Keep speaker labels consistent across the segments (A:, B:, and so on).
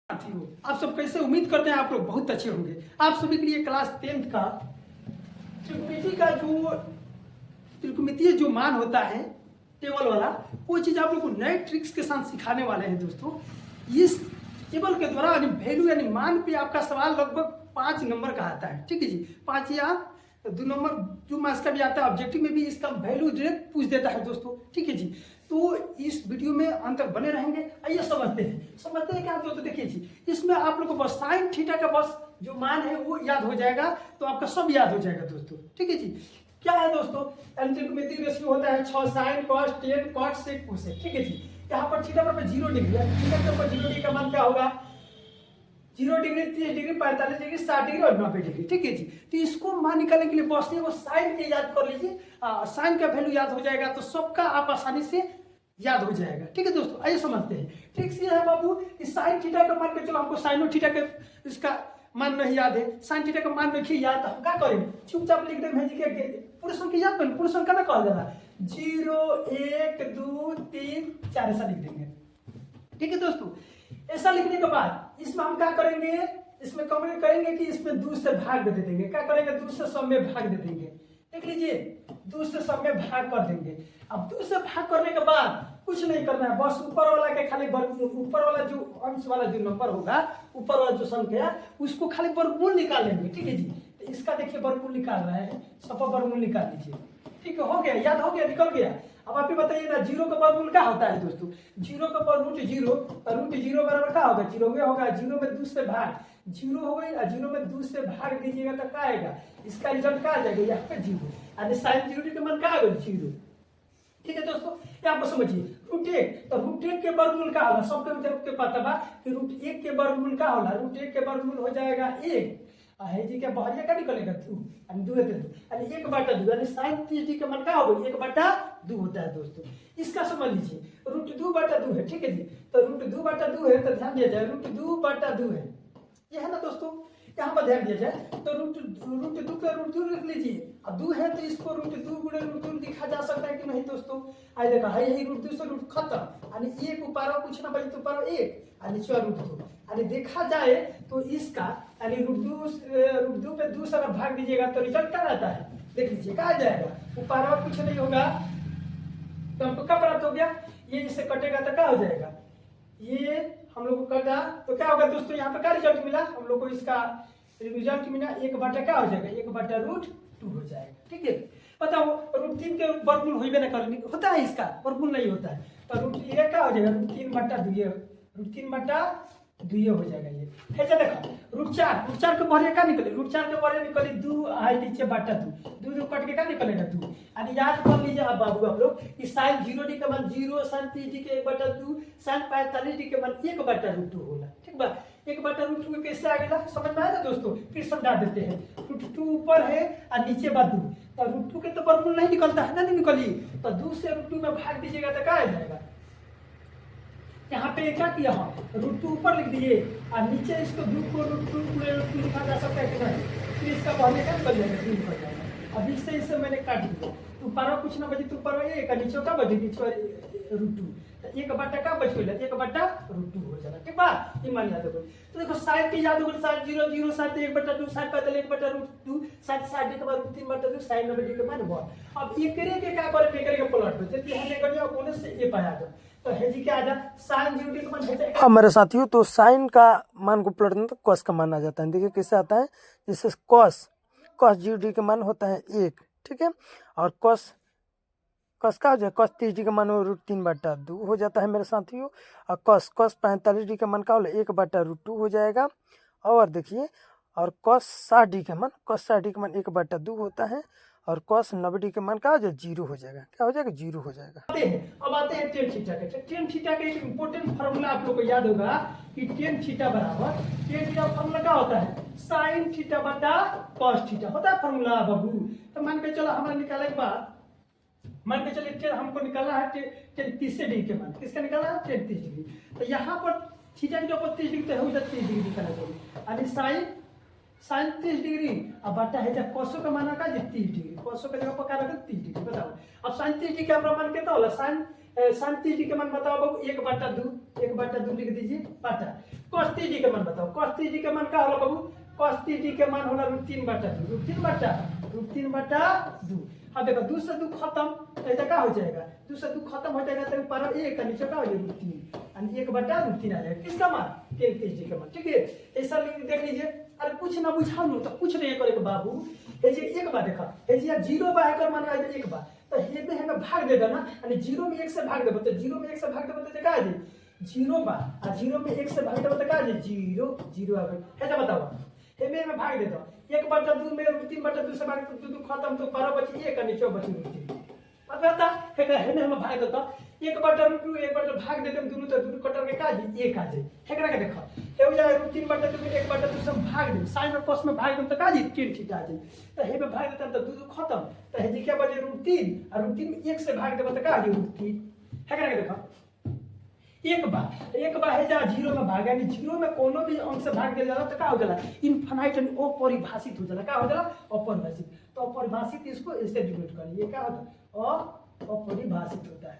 A: साथियों, आप सब कैसे? उम्मीद करते हैं आप लोग बहुत अच्छे होंगे। आप सभी के लिए क्लास 10th का त्रिकोणमिति का जो त्रिकोणमितीय जो मान होता है टेबल वाला, वो चीज आप लोग को नए ट्रिक्स के साथ सिखाने वाले हैं दोस्तों। इस टेबल के द्वारा यानी वैल्यू यानी मान पे आपका सवाल लगभग 5 नंबर का आता है। ठीक है जी, 5 या 2 नंबर जो मार्क्स का भी आता है। ऑब्जेक्टिव में भी इसका वैल्यू डायरेक्ट पूछ देता है दोस्तों। ठीक है जी, तो इस वीडियो में अंत तक बने रहेंगे। आइए समझते हैं क्या दोस्तों। देखिए जी, इसमें आप लोग को बस साइन थीटा का बस जो मान है वो याद हो जाएगा, तो आपका सब याद हो जाएगा दोस्तों। ठीक है जी, क्या है दोस्तों, त्रिकोणमितीय रेशियो होता है 6 sign cos 10 cot sec cosec। ठीक है जी, यहाँ पर थीटा पर 0 डिग्री है। थीटा के ऊपर 0 डिग्री का मान क्या होगा? 0 डिग्री, 30 डिग्री, 45 डिग्री, 60 डिग्री और 90 डिग्री। ठीक है जी, तो इसको मान निकालने के लिए बस वो साइन के याद कर लीजिए। साइन का वैल्यू याद हो जाएगा तो सबका आप आसानी से याद हो जाएगा। ठीक है दोस्तों, आइए समझते हैं। ठीक से है बाबू, इस साइन थीटा का मान के चलो, हमको साइनो थीटा का इसका मान नहीं याद है, साइन थीटा का मान रखिए याद, तो हम क्या करेंगे? चुपचाप लिख देंगे जी के पूरे संख्या याद बन, पूरे संख्या ना कहा जाना 0 1 2 3 4 ऐसा लिख देंगे। ठीक है दोस्तों, ऐसा लिखने के बाद इसमें हम क्या करेंगे? इसमें कमेंट करेंगे कि इसमें 2 से भाग दे देंगे। क्या करेंगे? 2 से सब में भाग दे देंगे। देख लीजिए, 2 से सब में भाग कर देंगे। अब 2 से भाग करने के बाद कुछ नहीं करना है, बस ऊपर वाला के खाली ऊपर वाला जो अंश वाला जो नंबर होगा, ऊपर वाला जो संख्या, उसको खाली वर्गमूल निकाल लेंगे। ठीक है जी, तो इसका देखिए वर्गमूल निकाल रहे हैं, सब वर्गमूल निकाल लीजिए। ठीक है, हो गया, याद हो गया, निकल गया। अब आप ही बताइए ना, 0 का वर्गमूल क्या होता है दोस्तों? 0 का √0, √0 बराबर क्या होगा? 0 होगा। 0 में 2 से भाग 0 हो गई, 0 में 2 से भाग दीजिएगा तो क्या आएगा? इसका रिजल्ट क्या आ जाएगा? यहाँ पे 0, यानी साइन 0 के मान क्या आएगा? 0। ठीक है दोस्तों, यहाँ पर समझिए √1, तो √1 के वर्गमूल क्या होगा? सबके पता बा कि √1 के वर्गमूल क्या होला? √1 के वर्गमूल हो जाएगा 1। है जी के बहरिया का निकलेगा 2, यानी 2 यानी 1/2, यानी साइन 30 का मान क्या होगा? 1/2 होता है दोस्तों। इसका समझ लीजिए, √2/2 है। ठीक है जी, तो √2/2 है, तो ध्यान दिया जाए √2/2 है, ये है ना दोस्तों। यहाँ पर ध्यान दिया जाए तो √2 का √2 लिख लीजिए। अब 2 है तो इसको √2 गुणे √2 लिखा जा सकता है कि नहीं दोस्तों? आई देखा है, यही √2 से √2 खत्म, यानी 1 ऊपर कुछ ना बचे तो ऊपर 1, यानी √2। यानी देखा जाए तो इसका यानी √2 पे 2 से अगर भाग दीजिएगा तो रिजल्ट क्या रहता है? देख लीजिए क्या आ जाएगा? ऊपर कुछ नहीं होगा, तो हमको क्या प्राप्त हो गया? ये जिससे कटेगा तो क्या हो जाएगा? ये हम लोग को कटा तो क्या होगा दोस्तों? यहाँ पे क्या रिजल्ट मिला हम लोग को? इसका रिजल्ट मिला 1/, क्या हो जाएगा? 1/√2 हो जाएगा। ठीक है, बताओ √3 के वर्गमूल हुई ना कर होता है, इसका वर्गमूल नहीं होता है, तो √3 क्या हो जाएगा? √3/2 हो जाएगा। ये ऐसा देखा √4 के बहरे क्या निकले? √4 के बहरे निकले 2, आई नीचे /2, 2 कट के क्या निकलेगा? 2। यानी याद कर लीजिए अब बाबू आप लोग कि साइन 0 डी का मान 0, साइन 30 डी के 1/2, साइन 45 डी के मान 1/√2 होला। ठीक बा, 1/√2 के कैसे आ गया समझ में आया ना दोस्तों? फिर समझा देते हैं। √2 ऊपर है और नीचे बा 2, तो √2 के तो वर्गमूल नहीं निकलता है ना, नहीं निकली, तो 2 से √2 में भाग दीजिएगा तो क्या आ जाएगा? यहाँ पे क्या किया हम? √2 ऊपर लिख दिए और नीचे इसको 2 को √2 लिखा जा सकता है कि नहीं? फिर इसका बहने का निकल जाएगा, 2 निकल जाएगा। अब इससे मैंने काट दिया, तो ऊपर कुछ ना बचे तो ऊपर 1 और नीचे का बचे नीचे √2, तो 1/, का बच गया 1/√2 हो जाएगा। ठीक बा, ये मान याद रखो। तो देखो साइन के याद हो गया, साइन 0 0, साइन 1/2, साइन 1/√2, साइन 60 के बाद √3/2, साइन 90 के बाद 1। अब ये करे के क्या करे? करे के पलट दो, जब हमने कर दिया कोने से ये पाया जाए तो है जी क्या आ जाए? साइन 0 के मान है जाएगा।
B: हमारे साथियों, तो साइन का मान को पलटने तो कॉस का मान आ जाता है। देखिए कैसे आता है, जैसे कॉस 0 का मान होता है 1। ठीक है, और कॉस का हो जाए कॉस 30 का मान √3/2 हो जाता है मेरे साथियों। और कॉस 45 का मान का हो 1/√2 हो जाएगा। और देखिए, और कॉस 60 का मान 1/2 होता है। और कॉस 90 के मान का हो जाए 0 हो जाएगा। क्या हो जाएगा? 0 हो जाएगा।
A: अब आते हैं टेन थीटा के। टेन थीटा का एक इंपॉर्टेंट फार्मूला आप लोग को याद होगा कि टेन थीटा बराबर, टेन थीटा फार्मूला क्या होता है? साइन थीटा बटा कॉस थीटा होता है फार्मूला बाबू। तो मान के चलो हमारे निकालने के बाद, मान के चलिए हमको निकालना है 30 डिग्री के मान। किसका निकालना है? 30 डिग्री। तो यहाँ पर थीटा के ऊपर 30 डिग्री तो हो जाता 30 डिग्री निकालना चाहिए, यानी साइन 30 डिग्री। अब बटा है जब कोसो का मान का 30 डिग्री, कोसो का जगह पर क्या रखा? 30 डिग्री। बताओ अब साइन 30 डिग्री का मान कितना होला? साइन 30 डिग्री का मान बताओ बाबू? 1/2 लिख दीजिए, बटा cos 3d के मान बताओ। cos 3d के मान का होला बाबू? cos 3d के मान होला √3/2 √3/2। अब देखो 2 से 2 खत्म तो ऐसा का हो जाएगा? 2 से 2 खत्म हो जाएगा तो ऊपर 1 का नीचे का हो जाएगा √3 और 1/√3 आ जाएगा। किसका मान? 3d का मान। ठीक है, ऐसा देख लीजिए। अरे कुछ ना बुझा लो तो कुछ नहीं करे बाबू। हे जी एक बार देखा, हे जी 0 बा एकर मान आए एक बार तो हे में हमें भाग दे देना यानी 0 में 1 से भाग देबो तो 0 में 1 से भाग देबो तो का आ जाई 0 बा आ 0 में 1 से भाग देबो तो का आ जाई 0 0 आ गई। हे बताओ हे में भाग दे दो 1/2 में 3/2 से भाग तो 2 खत्म तो पर बची 1 और नीचे बची 3। पता हे में हम भाग देता 1/2 1/2 भाग दे देम दोनों तो दोनों कटर के का जी 1 आ जाई। हेकरा के देखो हे हो जाए 3/2 में 1/2 से भाग दे साइन और cos में भाग देम तो का जी 3 थीटा आ जाई। तो हे में भाग देता तो 2 खत्म तो हे जी क्या बचे √3 और √3 में 1 से भाग देबो तो का जी √3। हेकरा के देखो एक बार है जा 0 में भाग यानी 0 में कोनो भी अंक से भाग दे जाला तो का हो जाला इनफाइनाइट एंड अपरिभाषित हो जाला। का हो जाला अपरिभाषित। तो अपरिभाषित इसको ऐसे डिनोट करिए ये क्या होता है अपरिभाषित होता है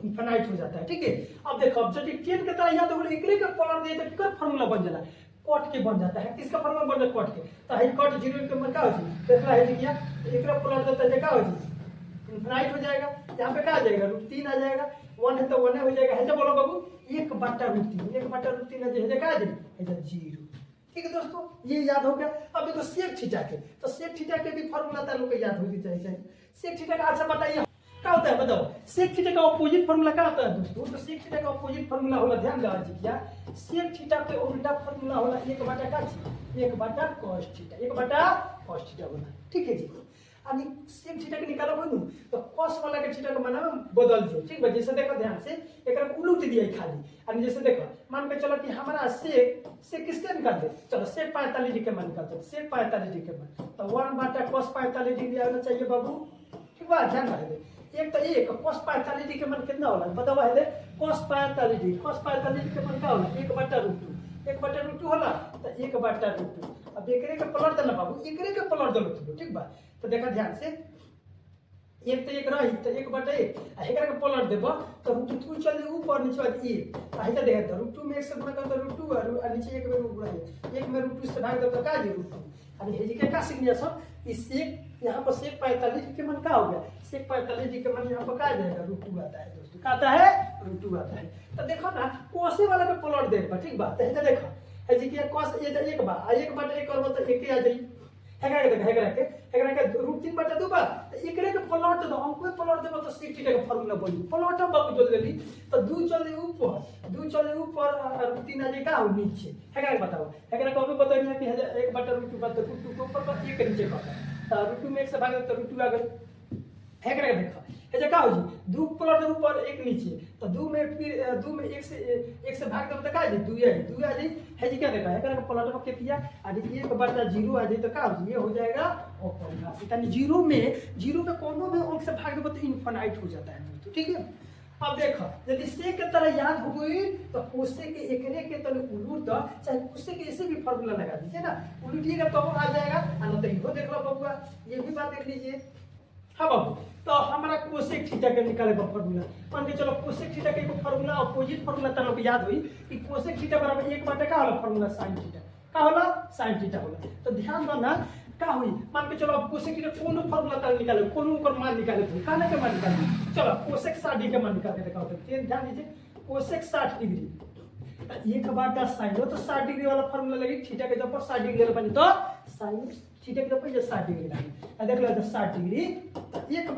A: इनफाइनाइट हो जाता है। ठीक है, अब देखो अब जब 10 के तरह याद हो एकरे के पोलर दे तो किकर फार्मूला बन जाला कॉट के बन जाता है। किसका फार्मूला बन जाता है कॉट के तो है कॉट 0 के मन का हो जी देखला है जी क्या एकरा पोलर देता है का हो जी इनफाइनाइट हो जाएगा। यहाँ पे क्या आ जाएगा √3 आ जाएगा 1 है तो 1 हो जाएगा। है बोलो बाबू 1/√3 1/√3 है क्या आ जाएगा 0। ठीक है दोस्तों ये याद हो गया। अब देखो सेक थीटा के तो सेक थीटा के भी फार्मूला था लोग को याद होनी चाहिए। सेक थीटा का अच्छा बताइए क्या होता है बताओ। सेक थीटा का ऑपोजिट फार्मूला क्या होता है दोस्तों? तो सेक थीटा का ऑपोजिट फार्मूला होला ध्यान लगा जी क्या सेक थीटा के उल्टा फार्मूला होला 1/cos थीटा 1/cos थीटा होला। ठीक है जी अनि सेक थीटा के निकालो कोई तो cos वाला के थीटा के मान बदल दो। ठीक बा जैसे देखो ध्यान से एकरा उलट दिया खाली अनि जैसे देखो मान के चलो कि हमारा सेक किसके निकाल दे चलो सेक 45 डिग्री के मान निकाल दो सेक 45 डिग्री के मान तो 1/cos 45 डिग्री आना चाहिए बाबू। ठीक बा ध्यान रखिए एक तो एक cos 45 डिग्री के मान कितना होला बताओ है cos 45 डिग्री के मान का होला 1/√2 होला तो 1/√2। अब एकरे के पलट देना बाबू एकरे के पलट देलो ठीक बा तो देखा ध्यान से एक तो एक रही तो 1/1 हेकरा के पलट देबो तो √2 चल जाए ऊपर नीचे बाद 1 आ हेता देखा √2 में 1 से गुणा कर तो √2 और नीचे 1 में गुणा 1 में √2 से भाग दो तो का जे √2 अरे हे जी के का सिग्नेचर इस सेक यहाँ पर सेक 45 डिग्री के मन का हो गया सेक 45 डिग्री के मन यहाँ पर का आ जाएगा √2 आता है दोस्तों का आता है √2 आता है। तो देखो ना कोसे वाला के पलट देबा ठीक बा तो हेता देखो है जी के cos ये 1 बा 1/1 करबो तो 1 आ जाई हेकरा के √3/2 बा एकरे के पलट दो हम कोई पलट देबो तो सेक थीटा के फार्मूला बनी पलट बाबू जल्दी जल्दी तो 2 चले ऊपर और 3 आ जाएगा और नीचे हेकरा के बताओ हेकरा को अभी बताइए कि 1/√2 बा तो √2 के ऊपर पर 1 के नीचे का तो √2 में 1 से भाग तो √2 आ गई। हेकरा के देखो हे जे का हो जी 2 पलट ऊपर 1 नीचे तो 2 में फिर 2 में 1 से भाग दो तो का जी 2 आ जाई है जी क्या देखा हेकरा के पलट के किया और 1/0 आ जाई तो का हो जी ये हो जाएगा अपरिभाषित यानी 0 में कोनो भी अंक से भाग दो तो इनफाइनाइट हो जाता है दोस्तों। ठीक है, अब देखो यदि सेक के तरह याद हो गई तो कोसे के एकरे के तो उलट दो चाहे कोसे के ऐसे भी फार्मूला लगा दीजिए ना उलटिएगा तो आ जाएगा ना तो इहो देख लो बबुआ ये भी बात देख लीजिए। हाँ बाबू तो हमारा कोसेक थीटा के निकाले बा फार्मूला मान के चलो कोसेक थीटा के एगो फार्मूला अपोजिट फार्मूला त लोग याद होई कि कोसेक थीटा बराबर 1 का होला फार्मूला sin थीटा का होला sin थीटा होला। तो ध्यान दो ना का हुई मान के चलो अब कोसेक थीटा कोनो फार्मूला त निकाले कोनो ओकर मान निकाले तो काने के मान निकाले चलो कोसेक 60 डिग्री के मान निकाल के दिखाओ तो ध्यान दीजिए कोसेक 60 डिग्री 1/sin हो तो 60 डिग्री वाला फार्मूला लगी थीटा के जब 60 डिग्री वाला बनी तो sin थीटा के जब 60 डिग्री लगी देख लो तो 60 डिग्री 1/।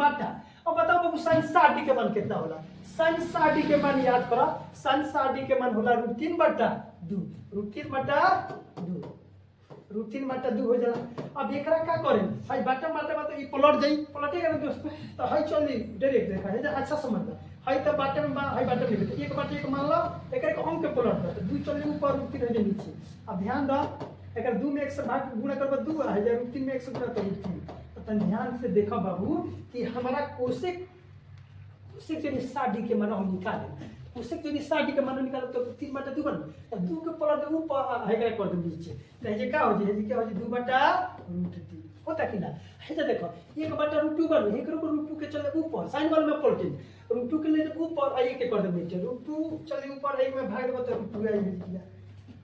A: अब बताओ बाबू sin 60 डिग्री के मान कितना होला sin 60 डिग्री के मान याद करो sin 60 डिग्री के मान होला √3/2 √3/2 हो जाला। अब एकरा का करें भाई बाटा तो ई पलट जाई पलटेगा ना दोस्तों तो हाई चली डायरेक्ट देखा है अच्छा समझना हाई तो बाटे में हाई बाटे में 1/1 मान लो एकरा के अंक के पलट दो तो 2 चले ऊपर √3 हो जाए नीचे। अब ध्यान दो अगर 2 में 1 से भाग गुणा करबो 2 आ जाए √3 में 1 से गुणा तो √3 तो ध्यान से देखो बाबू कि हमारा कोसेक यदि 60 डिग्री के मान हम निकाले कोसेक यदि 60 डिग्री के मान निकाले तो 3/2 बन तो 2 के पलट ऊपर हेकरा कर दे नीचे तो ये क्या हो जाए क्या हो जाए 2/√3 होता कि ना है तो देखो एक बटा रूट टू बन एक रूट टू के चले ऊपर साइन वाले में पलटे रूट टू के लिए ऊपर आई के कर दे नीचे रूट टू चले ऊपर एक में भाग दो तो रूट टू आई गया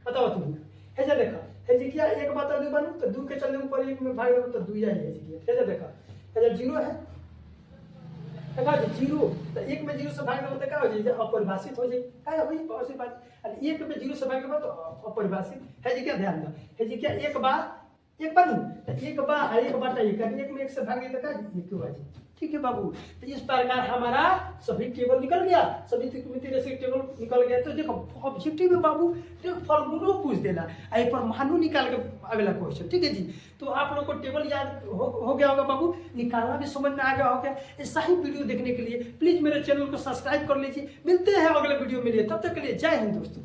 A: बताओ तुम है जो देखो है जी क्या एक बटा दो बनू तो दो के चले ऊपर एक में भाग दो तो 2 आई है जी है जो देखो है जो जीरो है देखा जीरो तो एक में जीरो से भाग दो तो क्या हो जाए अपरिभाषित हो जाए क्या हो जाए ऐसी बात और एक में जीरो से भाग दो तो अपरिभाषित है जी क्या ध्यान दो है जी क्या एक बार तो एक बार एक में एक से भाग दिया तो एक हुआ जी ठीक है बाबू तो इस प्रकार हमारा सभी टेबल निकल गया सभी त्रिकोणमितीय रेशियो टेबल निकल गया तो देखो ऑब्जेक्टिव में बाबू तो फॉर्मूला पूछ देना आई पर मानू निकाल के अगला क्वेश्चन ठीक है जी तो आप लोग को टेबल याद हो गया होगा बाबू निकालना भी समझ में आ गया होगा ऐसा ही वीडियो देखने के लिए प्लीज मेरे चैनल को सब्सक्राइब कर लीजिए मिलते हैं अगले वीडियो में लिए तब तक के लिए जय हिंद दोस्तों।